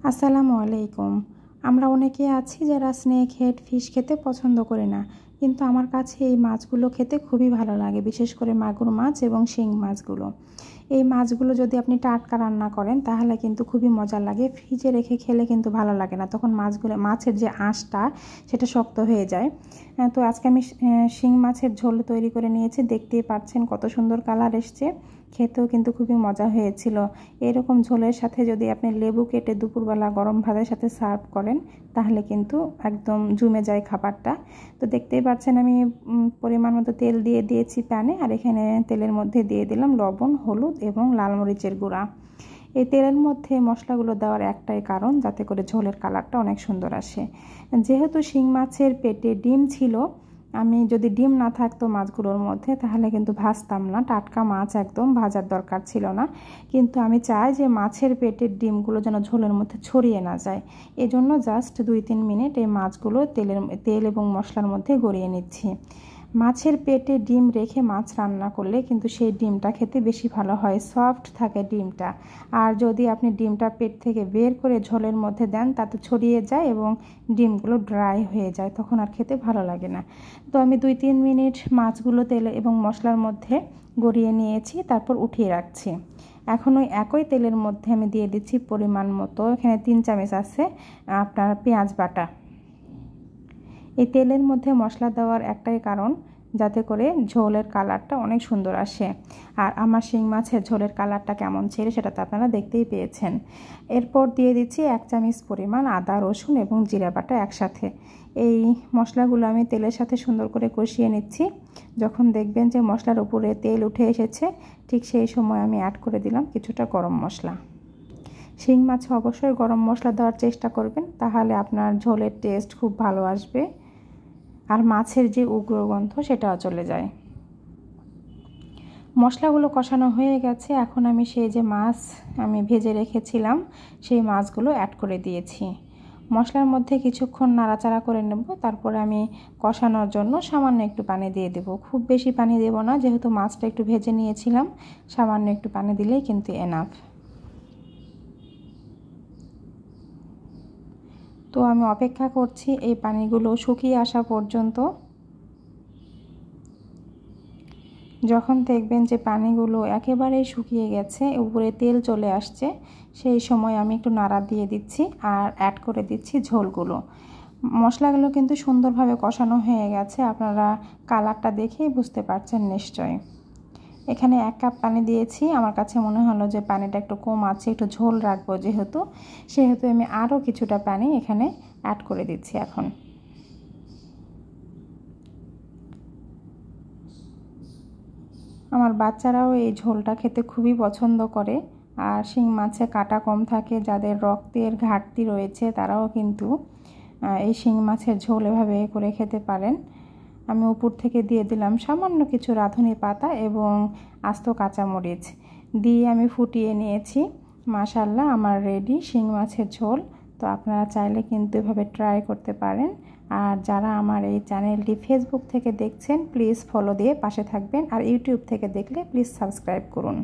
আসসালামু আলাইকুম। আমরা অনেকে আছি যারা স্নেক হেড ফিশ খেতে পছন্দ করি না, কিন্তু আমার কাছে এই মাছগুলো খেতে খুবই ভালো লাগে, বিশেষ করে মাগুর মাছ এবং শিং মাছগুলো। এই মাছগুলো যদি আপনি টাটকা রান্না করেন তাহলে কিন্তু খুবই মজা লাগে। ফ্রিজে রেখে খেলে কিন্তু ভালো লাগে না, তখন মাছের যে আঁশটা সেটা শক্ত হয়ে যায়। তো আজকে আমি শিং মাছের ঝোল তৈরি করে নিয়েছি। দেখতেই পাচ্ছেন কত সুন্দর কালার এসছে, খেতেও কিন্তু খুবই মজা হয়েছিল। এরকম ঝোলের সাথে যদি আপনি লেবু কেটে দুপুরবেলা গরম ভাতের সাথে সার্ভ করেন তাহলে কিন্তু একদম জমে যায় খাবারটা। তো দেখতেই পাচ্ছেন আমি পরিমাণ মতো তেল দিয়ে দিয়েছি প্যানে, আর এখানে তেলের মধ্যে দিয়ে দিলাম লবণ, হলুদ এবং লাল মরিচের গুঁড়া। এই তেলের মধ্যে মশলাগুলো দেওয়ার একটাই কারণ, যাতে করে ঝোলের কালারটা অনেক সুন্দর আসে। যেহেতু শিং মাছের পেটে ডিম ছিল, আমি যদি ডিম না থাকতো মাছগুলোর মধ্যে তাহলে কিন্তু ভাজতাম না। টাটকা মাছ একদম ভাজার দরকার ছিল না, কিন্তু আমি চাই যে মাছের পেটের ডিমগুলো যেন ঝোলের মধ্যে ছড়িয়ে না যায়। এজন্য জাস্ট 2-3 মিনিট এই মাছগুলো তেল এবং মশলার মধ্যে গড়িয়ে নিচ্ছি। মাছের পেটে ডিম রেখে মাছ রান্না করলে কিন্তু সেই ডিমটা খেতে বেশি ভালো হয়, সফট থাকে ডিমটা। আর যদি আপনি ডিমটা পেট থেকে বের করে ঝোলের মধ্যে দেন তাতে ছড়িয়ে যায় এবং ডিমগুলো ড্রাই হয়ে যায়, তখন আর খেতে ভালো লাগে না। তো আমি 2-3 মিনিট মাছগুলো তেল এবং মশলার মধ্যে গড়িয়ে নিয়েছি, তারপর উঠিয়ে রাখছি। এখন ওই একই তেলের মধ্যে আমি দিয়ে দিচ্ছি পরিমাণ মতো, এখানে 3 চামচ আছে আপনার পেঁয়াজ বাটা। এই তেলের মধ্যে মশলা দেওয়ার একটাই কারণ, যাতে করে ঝোলের কালারটা অনেক সুন্দর আসে। আর আমার শিং মাছের ঝোলের কালারটা কেমন ছিল সেটা তো আপনারা দেখতেই পেয়েছেন। এরপর দিয়ে দিচ্ছি 1 চামচ পরিমাণ আদা, রসুন এবং জিরা বাটা একসাথে। এই মশলাগুলো আমি তেলের সাথে সুন্দর করে কষিয়ে নিচ্ছি। যখন দেখবেন যে মশলার উপরে তেল উঠে এসেছে, ঠিক সেই সময় আমি অ্যাড করে দিলাম কিছুটা গরম মশলা। শিং মাছে অবশ্যই গরম মশলা দেওয়ার চেষ্টা করবেন, তাহলে আপনার ঝোলের টেস্ট খুব ভালো আসবে আর মাছের যে উগ্র গন্ধ সেটাও চলে যায়। মশলাগুলো কষানো হয়ে গেছে, এখন আমি সেই যে মাছ আমি ভেজে রেখেছিলাম সেই মাছগুলো অ্যাড করে দিয়েছি। মশলার মধ্যে কিছুক্ষণ নাড়াচাড়া করে নেব, তারপরে আমি কষানোর জন্য সামান্য একটু পানি দিয়ে দেব। খুব বেশি পানি দেব না, যেহেতু মাছটা একটু ভেজে নিয়েছিলাম, সামান্য একটু পানি দিলেই কিন্তু এনাফ। তো আমি অপেক্ষা করছি এই পানিগুলো শুকিয়ে আসা পর্যন্ত। যখন দেখবেন যে পানিগুলো একেবারেই শুকিয়ে গেছে, উপরে তেল চলে আসছে, সেই সময় আমি একটু নাড়া দিয়ে দিচ্ছি আর অ্যাড করে দিচ্ছি ঝোলগুলো। মশলাগুলো কিন্তু সুন্দরভাবে কষানো হয়ে গেছে, আপনারা কালারটা দেখেই বুঝতে পারছেন নিশ্চয়ই। এখানে 1 কাপ পানি দিয়েছি, আমার কাছে মনে হলো যে পানিটা একটু কম আছে, একটু ঝোল রাখবো সেহেতু আমি আরও কিছুটা পানি এখানে অ্যাড করে দিচ্ছি এখন। আমার বাচ্চারাও এই ঝোলটা খেতে খুবই পছন্দ করে। আর শিং মাছে কাঁটা কম থাকে, যাদের রক্তের ঘাটতি রয়েছে তারাও কিন্তু এই শিং মাছের ঝোল এভাবে করে খেতে পারেন। আমি উপর থেকে দিয়ে দিলাম সামান্য কিছু রাঁধুনি পাতা এবং আস্ত কাঁচামরিচ দিয়ে আমি ফুটিয়ে নিয়েছি। মাশাআল্লাহ, আমার রেডি শিং মাছের ঝোল। তো আপনারা চাইলে কিন্তু এভাবে ট্রাই করতে পারেন। আর যারা আমার এই চ্যানেলটি ফেসবুক থেকে দেখছেন প্লিজ ফলো দিয়ে পাশে থাকবেন, আর ইউটিউব থেকে দেখলে প্লিজ সাবস্ক্রাইব করুন।